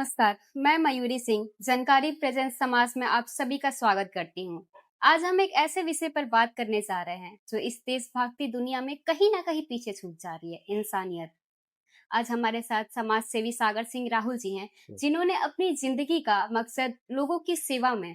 नमस्कार, मैं मयूरी सिंह जानकारी प्रेजेंस समाज में आप सभी का स्वागत करती हूँ। आज हम एक ऐसे विषय पर बात करने जा रहे हैं जो इस देश भागती दुनिया में कहीं ना कहीं पीछे छूट जा रही है, इंसानियत। आज हमारे साथ समाज सेवी सागर सिंह राहुल जी हैं, जिन्होंने अपनी जिंदगी का मकसद लोगों की सेवा में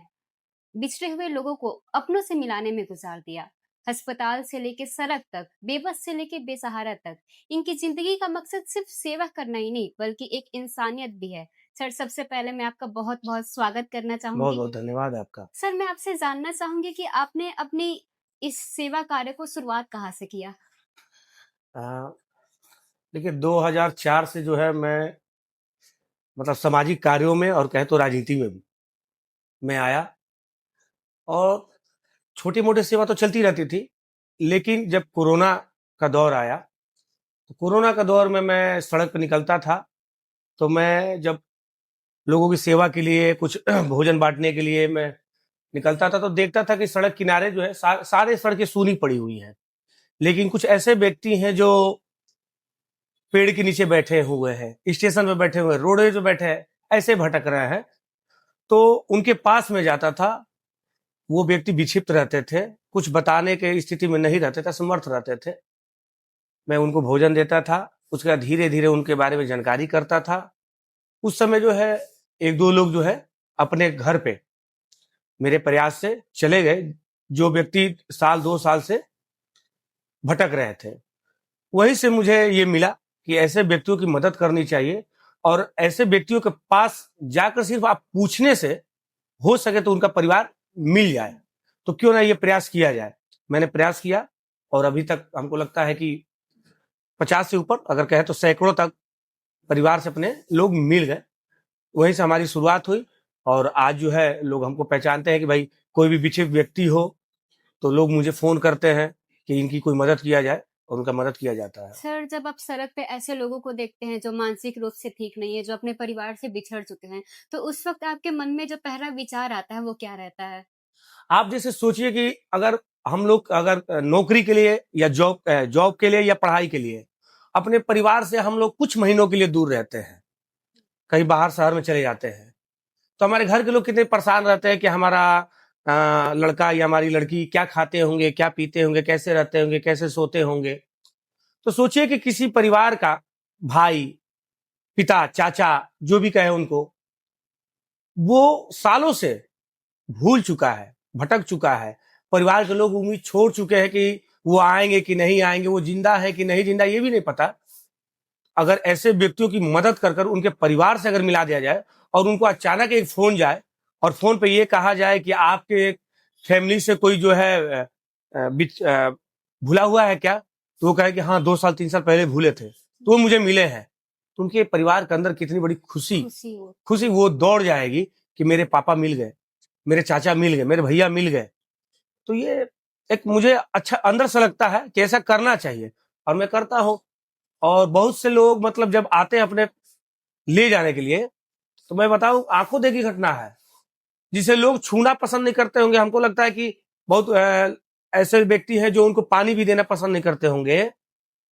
बिछड़े हुए लोगों को अपनों से मिलाने में गुजार दिया। अस्पताल से लेके सड़क तक, बेबस से लेके बेसहारा तक, इनकी जिंदगी का मकसद सिर्फ सेवा करना ही नहीं बल्कि एक इंसानियत भी है। सर, सबसे पहले मैं आपका बहुत बहुत स्वागत करना बहुत चाहूंगी। बहुत धन्यवाद आपका। सर, मैं आपसे जानना चाहूंगी कि आपने अपनी इस सेवा कार्य को शुरुआत कहाँ से किया? अ, देखिए 2004 से जो है मैं मतलब सामाजिक कार्यों में और कहें तो राजनीति में भी मैं आया और छोटी-मोटी सेवा तो चलती रहती थी। लेकिन जब कोरोना का दौर आया, तो कोरोना का दौर में मैं सड़क पे निकलता था, तो मैं जब लोगों की सेवा के लिए कुछ भोजन बाँटने के लिए मैं निकलता था, तो देखता था कि सड़क किनारे जो है सारे सड़कें सूनी पड़ी हुई हैं। लेकिन कुछ ऐसे व्यक्ति हैं जो पेड़ के नीचे बैठे हुए हैं, स्टेशन पे बैठे हुए हैं, रोडवेज पे बैठे हैं, ऐसे भटक रहे हैं। तो उनके पास में जाता था, वो व्यक्ति विक्षिप्त रहते थे, कुछ बताने के स्थिति में नहीं रहते थे, असमर्थ रहते थे। मैं उनको भोजन देता था, उसके बाद धीरे-धीरे उनके बारे में जानकारी करता था। उस समय जो है 1-2 लोग जो है अपने घर पे मेरे प्रयास से चले गए, जो व्यक्ति साल 2 साल से भटक रहे थे। वहीं से मुझे ये मिला कि ऐसे व्यक्तियों की मदद करनी चाहिए और ऐसे व्यक्तियों के पास जाकर सिर्फ आप पूछने से हो सके तो उनका परिवार मिल जाए, तो क्यों ना ये प्रयास किया जाए। मैंने प्रयास किया और अभी तक हमको लगता है कि 50 से ऊपर अगर कहें तो सैकड़ों तक परिवार से अपने लोग मिल गए। वहीं से हमारी शुरुआत हुई और आज जो है लोग हमको पहचानते हैं कि भाई कोई भी विक्षिप्त व्यक्ति हो तो लोग मुझे फ़ोन करते हैं कि इनकी कोई मदद किया जाए और उनका मदद किया जाता है। सर, जब आप सड़क पे ऐसे लोगों को देखते हैं जो मानसिक रूप से ठीक नहीं है, जो अपने परिवार से बिछड़ चुके हैं, तो उस वक्त आपके मन में जो पहला विचार आता है वो क्या रहता है? आप जैसे सोचिए कि अगर हम लोग अगर नौकरी के लिए या जॉब के लिए या पढ़ाई के लिए अपने परिवार से हम लोग कुछ महीनों के लिए दूर रहते हैं, कहीं बाहर शहर में चले जाते हैं, तो हमारे घर के लोग कितने परेशान रहते हैं कि हमारा लड़का या हमारी लड़की क्या खाते होंगे, क्या पीते होंगे, कैसे रहते होंगे, कैसे सोते होंगे। तो सोचिए कि किसी परिवार का भाई, पिता, चाचा जो भी कहें उनको, वो सालों से भूल चुका है, भटक चुका है। परिवार के लोग उम्मीद छोड़ चुके हैं कि वो आएँगे कि नहीं आएँगे, वो ज़िंदा है कि नहीं ज़िंदा ये भी नहीं पता। अगर ऐसे व्यक्तियों की मदद कर उनके परिवार से अगर मिला दिया जाए और उनको अचानक एक फ़ोन जाए और फ़ोन पे ये कहा जाए कि आपके फैमिली से कोई जो है भूला हुआ है क्या? तो वो कहे कि हाँ 2 साल 3 साल पहले भूले थे, तो वो मुझे मिले हैं। तो उनके परिवार के अंदर कितनी बड़ी खुशी वो दौड़ जाएगी कि मेरे पापा मिल गए, मेरे चाचा मिल गए, मेरे भैया मिल गए। तो ये एक मुझे अच्छा अंदर से लगता है कि ऐसा करना चाहिए और मैं करता हूँ। और बहुत से लोग मतलब जब आते हैं अपने ले जाने के लिए, तो मैं बताऊँ आँखों देखी घटना है, जिसे लोग छूना पसंद नहीं करते होंगे। हमको लगता है कि बहुत ऐसे व्यक्ति हैं जो उनको पानी भी देना पसंद नहीं करते होंगे।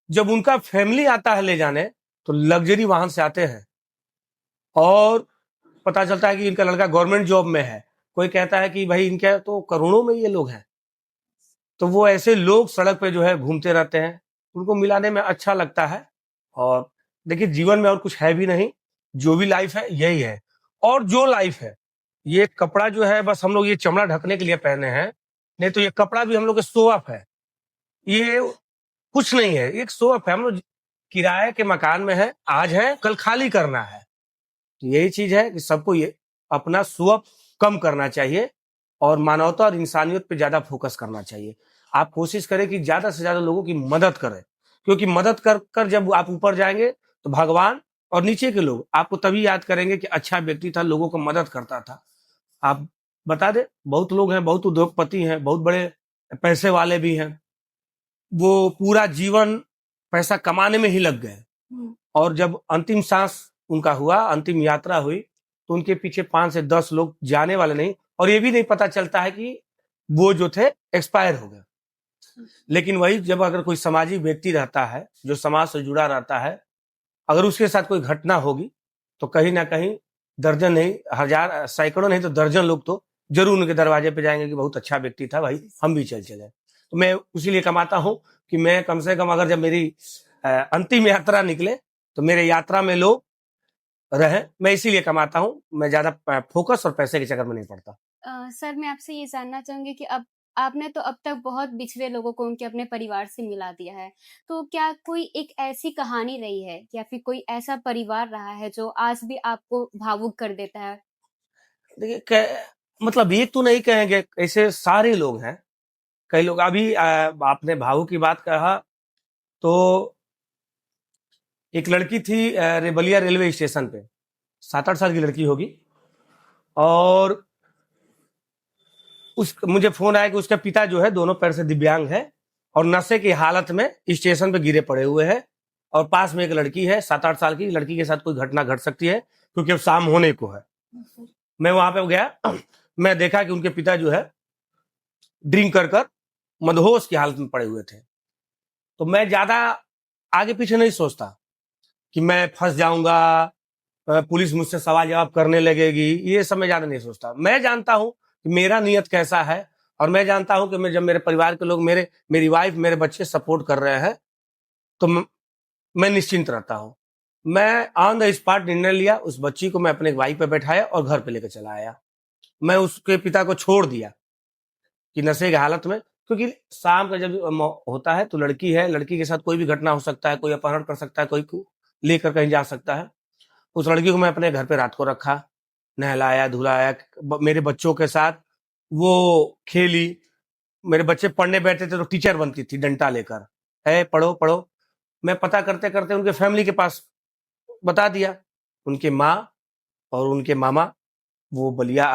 जब उनका फैमिली आता है ले जाने, तो लग्ज़री वाहन से आते हैं और पता चलता है कि इनका लड़का गवर्नमेंट जॉब में है। कोई कहता है कि भाई इनके तो करोड़ों में ये लोग हैं। तो वो ऐसे लोग सड़क पे जो है घूमते रहते हैं, उनको मिलाने में अच्छा लगता है। और देखिए जीवन में और कुछ है भी नहीं, जो भी लाइफ़ है यही है। और जो लाइफ़ है, ये कपड़ा जो है बस हम लोग ये चमड़ा ढकने के लिए पहने हैं, नहीं तो ये कपड़ा भी हम लोग का शो ऑफ है। ये कुछ नहीं है, ये एक शो ऑफ है। हम लोग किराए के मकान में हैं, आज हैं, कल खाली करना है। तो यही चीज़ है कि सबको ये अपना शो ऑफ कम करना चाहिए और मानवता और इंसानियत पे ज़्यादा फ़ोकस करना चाहिए। आप कोशिश करें कि ज़्यादा से ज़्यादा लोगों की मदद करें, क्योंकि मदद कर जब आप ऊपर जाएँगे, तो भगवान और नीचे के लोग आपको तभी याद करेंगे कि अच्छा व्यक्ति था, लोगों को मदद करता था। आप बता दें, बहुत लोग हैं, बहुत उद्योगपति हैं, बहुत बड़े पैसे वाले भी हैं, वो पूरा जीवन पैसा कमाने में ही लग गए और जब अंतिम साँस उनका हुआ, अंतिम यात्रा हुई, तो उनके पीछे 5 से 10 लोग जाने वाले नहीं और ये भी नहीं पता चलता है कि वो जो थे एक्सपायर हो गए। लेकिन वही जब अगर कोई सामाजिक व्यक्ति रहता है, जो समाज से जुड़ा रहता है, अगर उसके साथ कोई घटना होगी, तो कहीं न कहीं दर्जन नहीं, हजार, सैकड़ों नहीं तो दर्जन लोग तो जरूर उनके दरवाजे पे जाएंगे कि बहुत अच्छा व्यक्ति था भाई, हम भी चले। तो मैं उसीलिए कमाता हूँ कि मैं कम से कम अगर जब मेरी अंतिम यात्रा निकले तो मेरे यात्रा में लोग रहे, मैं इसीलिए कमाता हूँ। मैं ज्यादा फोकस और पैसे के चक्कर में नहीं पड़ता। सर मैं आपसे ये जानना चाहूंगी कि अब आपने तो अब तक बहुत बिछड़े लोगों को उनके अपने परिवार से मिला दिया है, तो क्या कोई एक ऐसी कहानी रही है या फिर कोई ऐसा परिवार रहा है जो आज भी आपको भावुक कर देता है? देखिए, मतलब ये तो नहीं कहेंगे, ऐसे सारे लोग हैं। कई लोग अभी आपने भावू की बात कहा तो एक लड़की थी बलिया रेलवे स्टेशन पे, 7-8 साल की लड़की होगी, और उस मुझे फोन आया कि उसका पिता जो है दोनों पैर से दिव्यांग है और नशे की हालत में स्टेशन पे गिरे पड़े हुए हैं, और पास में एक लड़की है 7-8 साल की। लड़की के साथ कोई घटना घट सकती है क्योंकि अब शाम होने को है। मैं वहां पे गया, मैं देखा कि उनके पिता जो है ड्रिंक कर मदहोश की हालत में पड़े हुए थे। तो मैं ज्यादा आगे पीछे नहीं सोचता कि मैं फंस जाऊंगा, पुलिस मुझसे सवाल जवाब करने लगेगी, ये सब मैं ज्यादा नहीं सोचता। मैं जानता हूं कि मेरा नियत कैसा है, और मैं जानता हूं कि मैं जब मेरे परिवार के लोग, मेरी वाइफ, मेरे बच्चे सपोर्ट कर रहे हैं तो मैं निश्चिंत रहता हूं। मैं ऑन द स्पॉट निर्णय लिया, उस बच्ची को मैं अपने बाइक पे बैठाया और घर पे लेकर चला आया। मैं उसके पिता को छोड़ दिया कि नशे की हालत में, क्योंकि शाम का जब होता है तो लड़की है, लड़की के साथ कोई भी घटना हो सकता है, कोई अपहरण कर सकता है, कोई लेकर कहीं जा सकता है। उस लड़की को मैं अपने घर पे रात को रखा, नहलाया धुलाया, मेरे बच्चों के साथ वो खेली। मेरे बच्चे पढ़ने बैठे थे तो टीचर बनती थी डंडा लेकर, है पढ़ो पढ़ो। मैं पता करते करते उनके फैमिली के पास बता दिया। उनके माँ और उनके मामा वो बलिया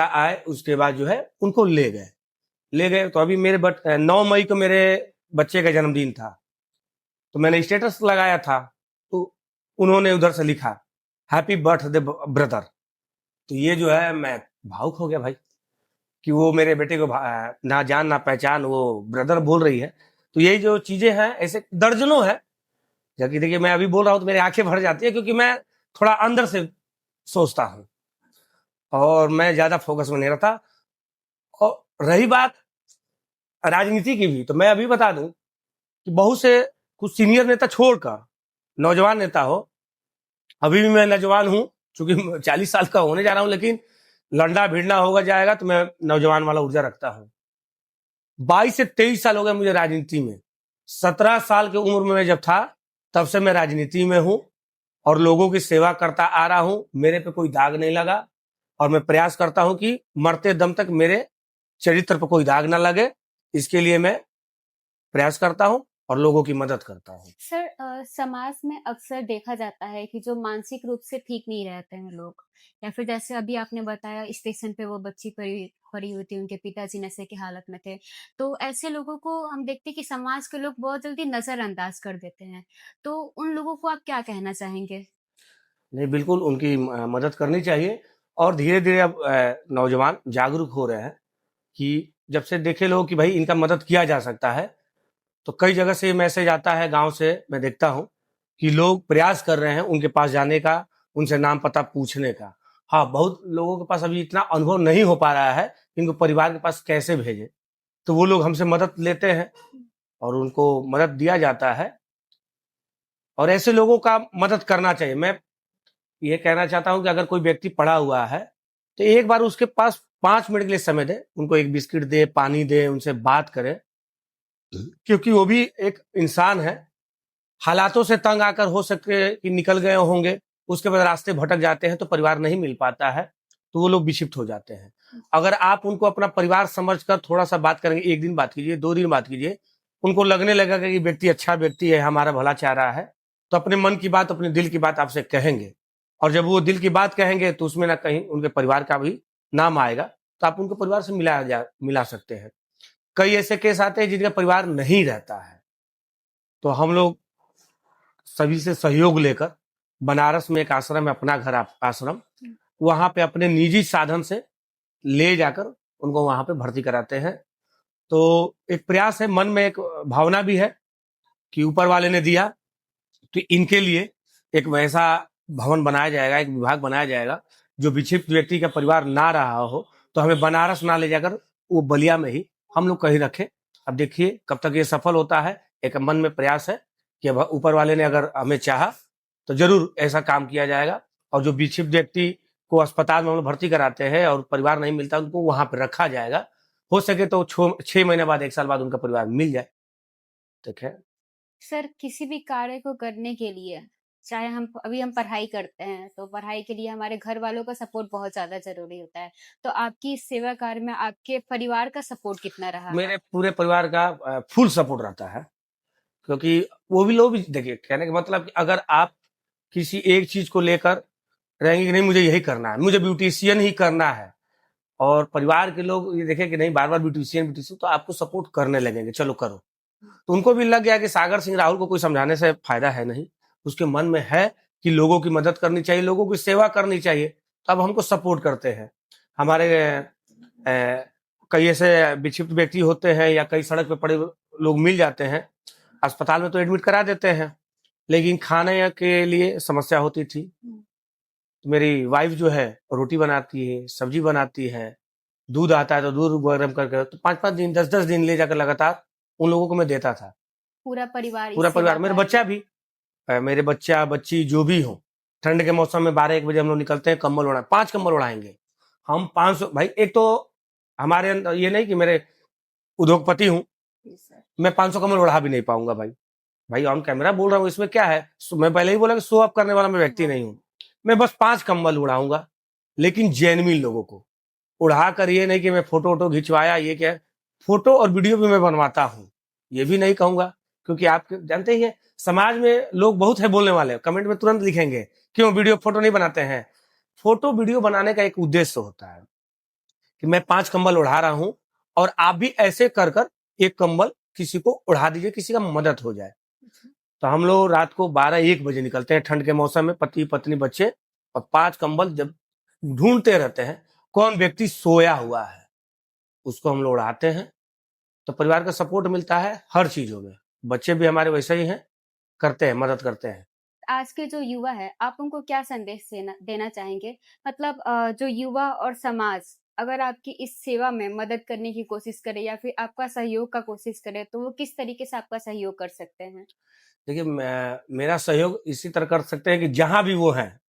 आए, उसके बाद जो है उनको ले गए। तो अभी मेरे 9 मई को मेरे बच्चे का जन्मदिन था, तो मैंने स्टेटस लगाया था, तो उन्होंने उधर से लिखा हैप्पी बर्थडे ब्रदर। तो ये जो है मैं भावुक हो गया भाई, कि वो मेरे बेटे को ना जान ना पहचान वो ब्रदर बोल रही है। तो यही जो चीजें हैं ऐसे दर्जनों है, जबकि देखिए मैं अभी बोल रहा हूँ तो मेरी आंखें भर जाती है, क्योंकि मैं थोड़ा अंदर से सोचता हूँ और मैं ज्यादा फोकस में नहीं रहता। और रही बात राजनीति की भी, तो मैं अभी बता दूं कि बहुत से कुछ सीनियर नेता छोड़कर नौजवान नेता हो, अभी भी मैं नौजवान हूं, चूंकि 40 साल का होने जा रहा हूं, लेकिन लंडा भिड़ना होगा जाएगा तो मैं नौजवान वाला ऊर्जा रखता हूं। 22 से 23 साल हो गए मुझे राजनीति में। 17 साल की उम्र में मैं जब था तब से मैं राजनीति में हूं और लोगों की सेवा करता आ रहा हूं। मेरे पे कोई दाग नहीं लगा, और मैं प्रयास करता हूं कि मरते दम तक मेरे चरित्र पर कोई दाग ना लगे। इसके लिए मैं प्रयास करता हूं और लोगों की मदद करता हूं। सर समाज में अक्सर देखा जाता है कि जो मानसिक रूप से ठीक नहीं रहते हैं लोग, या फिर जैसे अभी आपने बताया स्टेशन पे वो बच्ची पड़ी पड़ी हुई थी, उनके पिताजी नशे की हालत में थे, तो ऐसे लोगों को हम देखते हैं कि समाज के लोग बहुत जल्दी नजरअंदाज कर देते हैं। तो उन लोगों को आप क्या कहना चाहेंगे? नहीं, बिल्कुल उनकी मदद करनी चाहिए। और धीरे धीरे अब नौजवान जागरूक हो रहे हैं कि जब से देखे लोग कि भाई इनका मदद किया जा सकता है, तो कई जगह से मैसेज आता है, गांव से मैं देखता हूं कि लोग प्रयास कर रहे हैं उनके पास जाने का, उनसे नाम पता पूछने का। हाँ, बहुत लोगों के पास अभी इतना अनुभव नहीं हो पा रहा है कि इनको परिवार के पास कैसे भेजे, तो वो लोग हमसे मदद लेते हैं और उनको मदद दिया जाता है। और ऐसे लोगों का मदद करना चाहिए। मैं ये कहना चाहता हूं कि अगर कोई व्यक्ति पड़ा हुआ है तो एक बार उसके पास 5 मिनट के लिए समय दे, उनको एक बिस्किट दे, पानी दे, उनसे बात करे, क्योंकि वो भी एक इंसान है। हालातों से तंग आकर हो सके कि निकल गए होंगे, उसके बाद रास्ते भटक जाते हैं तो परिवार नहीं मिल पाता है, तो वो लोग विक्षिप्त हो जाते हैं। अगर आप उनको अपना परिवार समझकर थोड़ा सा बात करेंगे, 1 दिन बात कीजिए, 2 दिन बात कीजिए, उनको लगने लगेगा कि व्यक्ति अच्छा व्यक्ति है, हमारा भला चाह रहा है, तो अपने मन की बात, अपने दिल की बात आपसे कहेंगे। और जब वो दिल की बात कहेंगे तो उसमें ना कहीं उनके परिवार का भी नाम आएगा, तो आप उनको परिवार से मिला सकते हैं। कई ऐसे केस आते हैं जिनका परिवार नहीं रहता है, तो हम लोग सभी से सहयोग लेकर बनारस में एक आश्रम है, अपना घर आश्रम, वहां पे अपने निजी साधन से ले जाकर उनको वहां पे भर्ती कराते हैं। तो एक प्रयास है, मन में एक भावना भी है कि ऊपर वाले ने दिया तो इनके लिए एक वैसा भवन बनाया जाएगा, एक विभाग बनाया जाएगा, जो विक्षिप्त व्यक्ति का परिवार ना रहा हो तो हमें बनारस ना ले जाकर वो बलिया में ही हम लोग कहीं रखें। अब देखिए कब तक ये सफल होता है, एक मन में प्रयास है कि अब ऊपर वाले ने अगर हमें चाहा तो जरूर ऐसा काम किया जाएगा। और जो विक्षिप्त व्यक्ति को अस्पताल में हम लोग भर्ती कराते हैं और परिवार नहीं मिलता, उनको वहां पर रखा जाएगा। हो सके तो 6 महीने बाद, 1 साल बाद उनका परिवार मिल जाए। ठीक है सर, किसी भी कार्य को करने के लिए, चाहे हम पढ़ाई करते हैं, तो पढ़ाई के लिए हमारे घर वालों का सपोर्ट बहुत ज्यादा जरूरी होता है। तो आपकी इस सेवा कार्य में आपके परिवार का सपोर्ट कितना रहा? मेरे पूरे परिवार का फुल सपोर्ट रहता है, क्योंकि वो भी लोग भी देखिए, कहने का मतलब कि अगर आप किसी एक चीज को लेकर रहेंगे कि नहीं मुझे यही करना है, मुझे ब्यूटिशियन ही करना है, और परिवार के लोग ये देखें कि नहीं बार बार ब्यूटिशियन ब्यूटिशियन, तो आपको सपोर्ट करने लगेंगे, चलो करो। तो उनको भी लग गया कि सागर सिंह राहुल को कोई समझाने से फायदा है नहीं, उसके मन में है कि लोगों की मदद करनी चाहिए, लोगों की सेवा करनी चाहिए, तो अब हमको सपोर्ट करते हैं। हमारे कई ऐसे विक्षिप्त व्यक्ति होते हैं या कई सड़क पे पड़े लोग मिल जाते हैं, अस्पताल में तो एडमिट करा देते हैं, लेकिन खाने के लिए समस्या होती थी। तो मेरी वाइफ जो है रोटी बनाती है, सब्जी बनाती है, दूध आता है तो दूध गर्म करके, तो 5-5 दिन 10-10 दिन ले जाकर लगातार उन लोगों को मैं देता था। पूरा परिवार पूरा इस सेवा परिवार, मेरे कार्य बच्चा में? भी, मेरे बच्चा बच्ची जो भी हो, ठंड के मौसम में 12-1 बजे हम लोग निकलते हैं, कंबल ओढ़ा 5 कंबल ओढ़ाएंगे हम 500 भाई। एक तो हमारे अंदर ये नहीं कि मेरे उद्योगपति हूँ, जी सर। मैं 500 कमल उड़ा भी नहीं पाऊंगा भाई। भाई ऑन कैमरा बोल रहा हूँ, इसमें क्या है? मैं पहले ही बोला कि शो अप करने वाला मैं व्यक्ति नहीं हूँ। मैं बस 5 कंबल उड़ाऊंगा, लेकिन जेन्युइन लोगों को उड़ा कर, ये नहीं कि मैं फोटो वोटो खिंचवाया, ये क्या है, फोटो और वीडियो भी मैं बनवाता हूँ, ये भी नहीं कहूंगा, क्योंकि आप जानते ही है समाज में लोग बहुत है बोलने वाले, कमेंट में तुरंत लिखेंगे क्यों वीडियो फोटो नहीं बनाते हैं। फोटो वीडियो बनाने का एक उद्देश्य होता है कि मैं 5 कंबल उड़ा रहा हूं, और आप भी ऐसे कर कर एक कंबल किसी को उड़ा दीजिए, किसी का मदद हो जाए। तो हम लोग रात को 12-1 बजे निकलते हैं ठंड के मौसम में, पति पत्नी बच्चे, और 5 कंबल जब ढूंढते रहते हैं कौन व्यक्ति सोया हुआ है, उसको हम लोग उड़ाते हैं। तो परिवार का सपोर्ट मिलता है हर चीजों में, बच्चे भी हमारे वैसे ही हैं, करते हैं, मदद करते हैं। आज के जो युवा है, आप उनको क्या संदेश देना चाहेंगे? मतलब जो युवा और समाज अगर आपकी इस सेवा में मदद करने की कोशिश करे या फिर आपका सहयोग का कोशिश करे, तो वो किस तरीके से आपका सहयोग कर सकते हैं? देखिए मेरा सहयोग इसी तरह कर सकते हैं कि जहां भी वो हैं,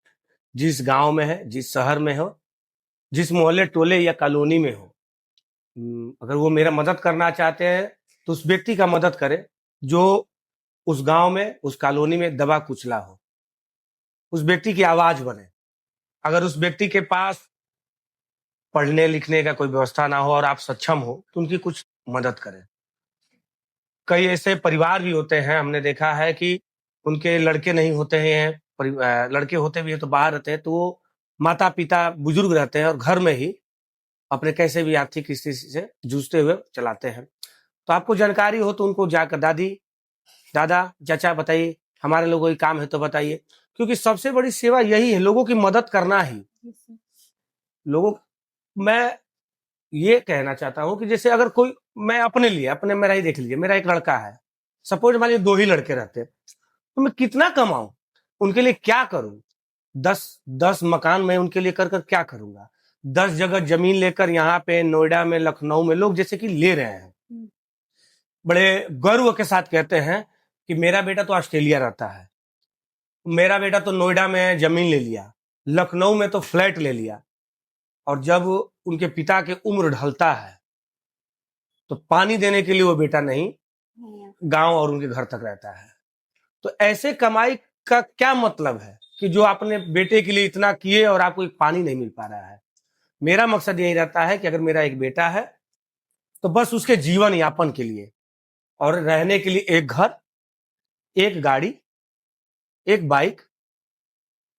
जिस गांव में है, जिस शहर में हो, जिस मोहल्ले टोले या कॉलोनी में हो, अगर वो मेरा मदद करना चाहते हैं तो उस व्यक्ति का मदद करें जो उस गांव में, उस कॉलोनी में दबा कुचला हो, उस व्यक्ति की आवाज बने। अगर उस व्यक्ति के पास पढ़ने लिखने का कोई व्यवस्था ना हो और आप सक्षम हो, तो उनकी कुछ मदद करें। कई ऐसे परिवार भी होते हैं, हमने देखा है कि उनके लड़के नहीं होते हैं, लड़के होते भी हैं तो बाहर रहते हैं, तो वो माता पिता बुजुर्ग रहते हैं और घर में ही अपने कैसे भी आर्थिक स्थिति से जूझते हुए चलाते हैं। तो आपको जानकारी हो तो उनको जाकर दादी, दादा, चाचा बताइए, हमारे लोगों को काम है तो बताइए, क्योंकि सबसे बड़ी सेवा यही है, लोगों की मदद करना ही। लोगों मैं ये कहना चाहता हूं कि जैसे अगर कोई, मैं अपने लिए, अपने मेरा ही देख लीजिए, मेरा एक लड़का है, सपोज मान लीजिए 2 ही लड़के रहते, तो मैं कितना कमाऊं, उनके लिए क्या करूं? 10 मकान मैं उनके लिए कर कर क्या करूंगा? 10 जगह जमीन लेकर यहाँ पे नोएडा में, लखनऊ में लोग जैसे कि ले रहे हैं, बड़े गर्व के साथ कहते हैं कि मेरा बेटा तो ऑस्ट्रेलिया रहता है, मेरा बेटा तो नोएडा में जमीन ले लिया, लखनऊ में तो फ्लैट ले लिया। और जब उनके पिता के उम्र ढलता है तो पानी देने के लिए वो बेटा नहीं, गांव और उनके घर तक रहता है। तो ऐसे कमाई का क्या मतलब है कि जो आपने बेटे के लिए इतना किए और आपको एक पानी नहीं मिल पा रहा है। मेरा मकसद यही रहता है कि अगर मेरा एक बेटा है तो बस उसके जीवन यापन के लिए और रहने के लिए एक घर, एक गाड़ी, एक बाइक,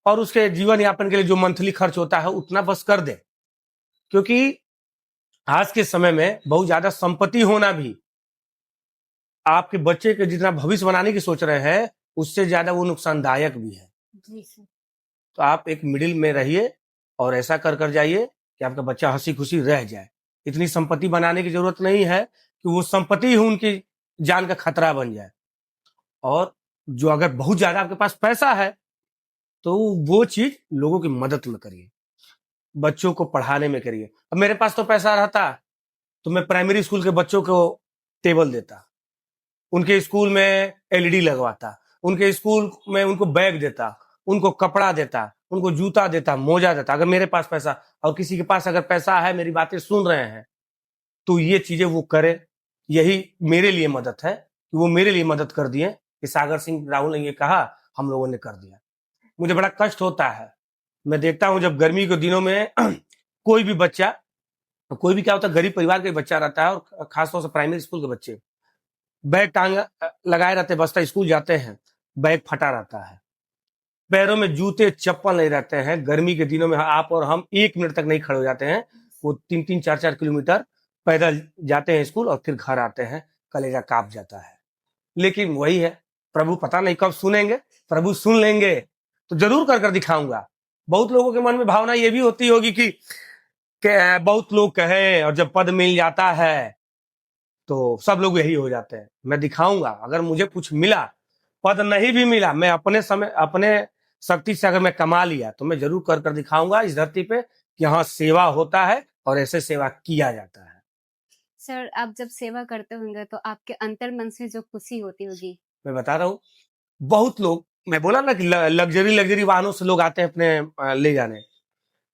और उसके जीवन यापन के लिए जो मंथली खर्च होता है उतना बस कर दे। क्योंकि आज के समय में बहुत ज्यादा संपत्ति होना भी आपके बच्चे के जितना भविष्य बनाने की सोच रहे हैं, उससे ज्यादा वो नुकसानदायक भी है। जी सर। तो आप एक मिडिल में रहिए और ऐसा कर कर जाइए कि आपका बच्चा हंसी खुशी रह जाए। इतनी संपत्ति बनाने की जरूरत नहीं है कि वो संपत्ति ही उनकी जान का खतरा बन जाए। और जो अगर बहुत ज्यादा आपके पास पैसा है तो वो चीज लोगों की मदद में करिए, बच्चों को पढ़ाने में करिए। अब मेरे पास तो पैसा रहता तो मैं प्राइमरी स्कूल के बच्चों को टेबल देता, उनके स्कूल में एलईडी लगवाता, उनके स्कूल में उनको बैग देता, उनको कपड़ा देता, उनको जूता देता, मोजा देता। अगर मेरे पास पैसा, और किसी के पास अगर पैसा है, मेरी बातें सुन रहे हैं, तो ये चीजें वो करे। यही मेरे लिए मदद है कि वो मेरे लिए मदद कर दिए कि सागर सिंह राहुल ने ये कहा, हम लोगों ने कर दिया। मुझे बड़ा कष्ट होता है, मैं देखता हूं जब गर्मी के दिनों में कोई भी बच्चा, कोई भी क्या होता है, गरीब परिवार का बच्चा रहता है, और खासतौर से प्राइमरी स्कूल के बच्चे बैग टांग लगाए रहते, बस्ता स्कूल जाते हैं, बैग फटा रहता है, पैरों में जूते चप्पल नहीं रहते हैं। गर्मी के दिनों में आप और हम 1 मिनट तक नहीं खड़े हो जाते हैं, वो 3-3, 4-4 किलोमीटर पैदल जाते हैं स्कूल और फिर घर आते हैं, कलेजा कांप जाता है। लेकिन वही है, प्रभु पता नहीं कब सुनेंगे, प्रभु सुन लेंगे तो जरूर कर कर दिखाऊंगा। बहुत लोगों के मन में भावना ये भी होती होगी कि बहुत लोग कहें और जब पद मिल जाता है तो सब लोग यही हो जाते हैं। मैं दिखाऊंगा, अगर मुझे कुछ मिला, पद नहीं भी मिला, मैं अपने समय अपने शक्ति से अगर मैं कमा लिया तो मैं जरूर कर कर दिखाऊंगा इस धरती पे कि हाँ, सेवा होता है और ऐसे सेवा किया जाता है। सर, आप जब सेवा करते होंगे तो आपके अंतर मन से जो खुशी होती होगी। मैं बता रहा हूँ, बहुत लोग, मैं बोला ना कि लग्जरी वाहनों से लोग आते हैं अपने ले जाने,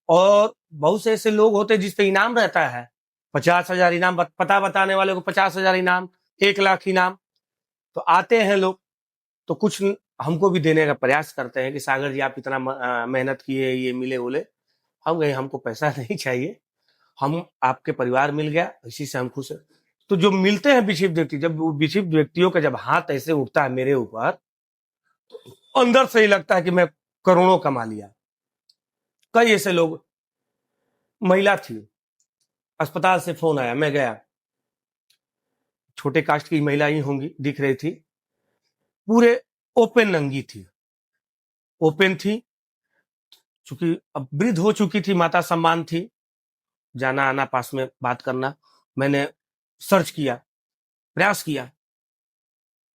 और बहुत से ऐसे लोग होते हैं जिस पे इनाम रहता है, 50,000 इनाम, पता बताने वाले को 50,000 इनाम, 1 लाख इनाम। तो आते हैं लोग, तो कुछ हमको भी देने का प्रयास करते हैं कि सागर जी आप इतना मेहनत किए, ये मिले बोले। हम गए, हमको पैसा नहीं चाहिए, हम आपके परिवार मिल गया, इसी से हम खुश हैं। तो जो मिलते हैं विक्षिप्त व्यक्ति, जब वो विक्षिप्त व्यक्तियों का जब हाथ ऐसे उठता है मेरे ऊपर, अंदर से ही लगता है कि मैं करोड़ों कमा लिया। कई ऐसे लोग, महिला थी, अस्पताल से फोन आया, मैं गया, छोटे कास्ट की महिला ही होंगी, दिख रही थी, पूरे ओपन नंगी थी, ओपन थी, चूंकि अब वृद्ध हो चुकी थी, माता सम्मान थी, जाना आना, पास में बात करना। मैंने सर्च किया,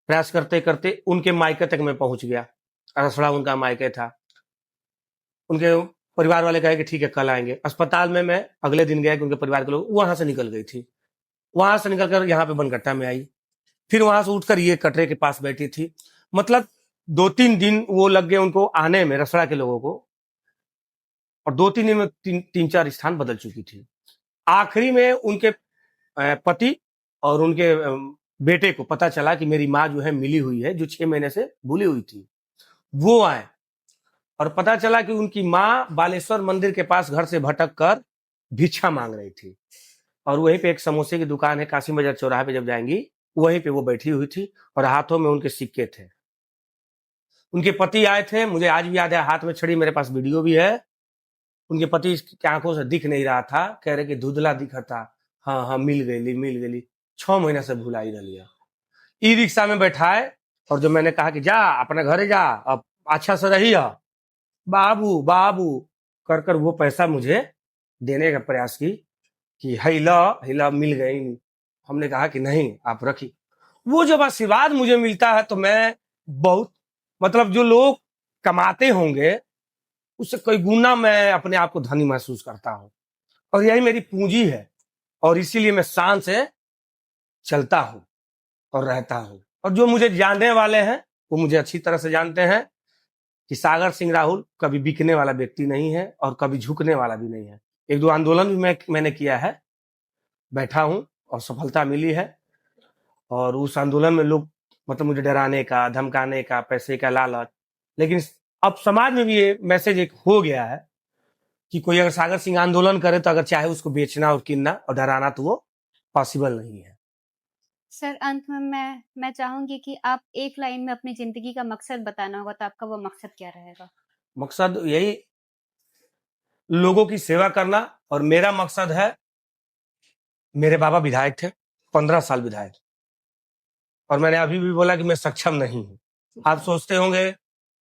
प्रयास करते करते उनके मायके तक मैं पहुंच गया, रसड़ा उनका मायके था। उनके परिवार वाले कहे कि ठीक है कल आएंगे। अस्पताल में मैं अगले दिन गया कि उनके परिवार के लोग, वहां से निकल गई थी, वहां से निकलकर यहाँ पे बनकट्टा में आई, फिर वहां से उठकर ये कटरे के पास बैठी थी। मतलब 2-3 दिन वो लग गए उनको आने में, रसड़ा के लोगों को, और 2-3 दिन में 3-4 स्थान बदल चुकी थी। आखिरी में उनके पति और उनके बेटे को पता चला कि मेरी माँ जो है मिली हुई है, जो 6 महीने से भूली हुई थी। वो आए और पता चला कि उनकी माँ बालेश्वर मंदिर के पास घर से भटक कर भिक्षा मांग रही थी, और वहीं पे एक समोसे की दुकान है, काशी बाजार चौराहे पे जब जाएंगी, वहीं पे वो बैठी हुई थी और हाथों में उनके सिक्के थे। उनके पति आए थे, मुझे आज भी याद है, हाथ में छड़ी, मेरे पास वीडियो भी है। उनके पति की आंखों से दिख नहीं रहा था, कह रहे कि धुंधला दिखा था। हाँ हाँ, मिल गई, 6 महीने से भुला ही लिया। ई रिक्शा में बैठाए, और जब मैंने कहा कि जा अपने घरे जा, अब अच्छा से रही है, बाबू बाबू कर कर वो पैसा मुझे देने का प्रयास की कि हिला मिल गई। हमने कहा कि नहीं, आप रखी। वो जब आशीर्वाद मुझे मिलता है तो मैं बहुत, मतलब जो लोग कमाते होंगे उससे कई गुना मैं अपने आप को धनी महसूस करता हूं, और यही मेरी पूंजी है, और इसीलिए मैं शान से चलता हूं और रहता हूं। और जो मुझे जानने वाले हैं वो मुझे अच्छी तरह से जानते हैं कि सागर सिंह राहुल कभी बिकने वाला व्यक्ति नहीं है और कभी झुकने वाला भी नहीं है। 1-2 आंदोलन भी मैंने किया है, बैठा हूं और सफलता मिली है। और उस आंदोलन में लोग, मतलब मुझे डराने का, धमकाने का, पैसे का लालच, लेकिन अब समाज में भी ये मैसेज एक हो गया है कि कोई अगर सागर सिंह आंदोलन करे तो अगर चाहे उसको बेचना और किनना और डराना, तो वो पॉसिबल नहीं है। सर, अंत में मैं चाहूंगी कि आप एक लाइन में अपनी जिंदगी का मकसद बताना होगा, तो आपका वो मकसद क्या रहेगा? मकसद यही, लोगों की सेवा करना। और मेरा मकसद है, मेरे बाबा विधायक थे, 15 साल विधायक, और मैंने अभी भी बोला कि मैं सक्षम नहीं हूं। आप सोचते होंगे,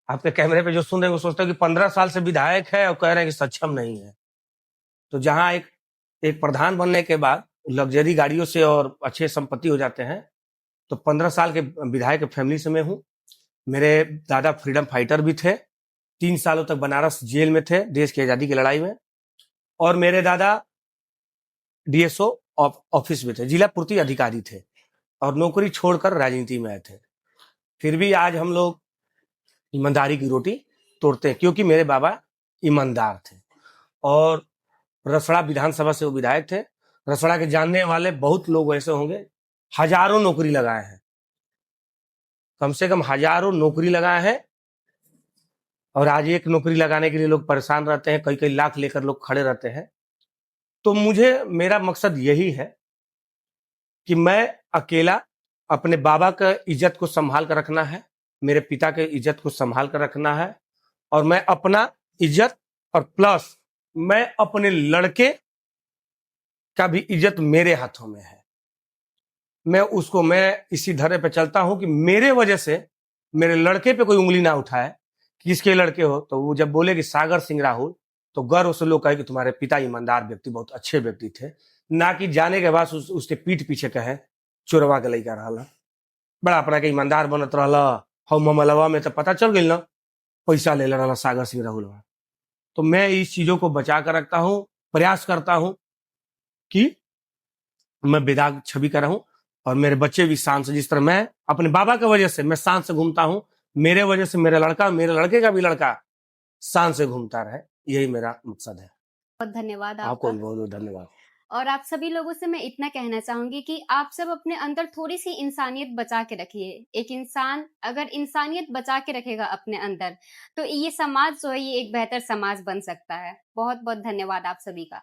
आपके कैमरे पे जो सुन रहे हैं वो सोचते हैं कि 15 साल से विधायक है और कह रहे हैं कि सक्षम नहीं है। तो जहां एक प्रधान बनने के बाद लग्जरी गाड़ियों से और अच्छे संपत्ति हो जाते हैं, तो 15 साल के विधायक फैमिली से मैं हूं। मेरे दादा फ्रीडम फाइटर भी थे, 3 सालों तक बनारस जेल में थे देश की आजादी की लड़ाई में। और मेरे दादा डीएसओ ऑफिस में थे, जिला पूर्ति अधिकारी थे, और नौकरी छोड़कर राजनीति में आए थे। फिर भी आज हम लोग ईमानदारी की रोटी तोड़ते हैं, क्योंकि मेरे बाबा ईमानदार थे। और रसड़ा विधानसभा से वो विधायक थे। रसड़ा के जानने वाले बहुत लोग ऐसे होंगे, हजारों नौकरी लगाए हैं, कम से कम हजारों नौकरी लगाए हैं। और आज एक नौकरी लगाने के लिए लोग परेशान रहते हैं, कई कई लाख लेकर लोग खड़े रहते हैं। तो मेरा मकसद यही है कि मैं अकेला अपने बाबा का इज्जत को संभाल कर रखना है, मेरे पिता के इज्जत को संभाल कर रखना है, और मैं अपना इज्जत और प्लस मैं अपने लड़के का भी इज्जत मेरे हाथों में है। मैं इसी धरे पे चलता हूं कि मेरे वजह से मेरे लड़के पे कोई उंगली ना उठाए, किसके लड़के हो। तो वो जब बोले कि सागर सिंह राहुल, तो गर्व से लोग कहे कि तुम्हारे पिता ईमानदार व्यक्ति, बहुत अच्छे व्यक्ति थे, ना कि जाने के बाद उसके पीठ पीछे कहे चोरवा के लड़का रहला, बड़ा अपना के ईमानदार बनत रहला, हम ममलवा में तो पता चल गई ना पैसा ले रहा सागर सिंह राहुल। तो मैं इस चीजों को बचा कर रखता हूं, प्रयास करता हूं कि मैं बेदाग छवि का रहूं, और मेरे बच्चे भी शान से, जिस तरह मैं अपने बाबा की वजह से मैं शान से घूमता हूं, मेरे वजह से मेरे लड़के का भी लड़का शान से घूमता रहे। यही मेरा मकसद है। बहुत धन्यवाद आपको भी बहुत बहुत धन्यवाद। और आप सभी लोगों से मैं इतना कहना चाहूंगी कि आप सब अपने अंदर थोड़ी सी इंसानियत बचा के रखिए। एक इंसान अगर इंसानियत बचा के रखेगा अपने अंदर, तो ये समाज जो है ये एक बेहतर समाज बन सकता है। बहुत बहुत धन्यवाद आप सभी का।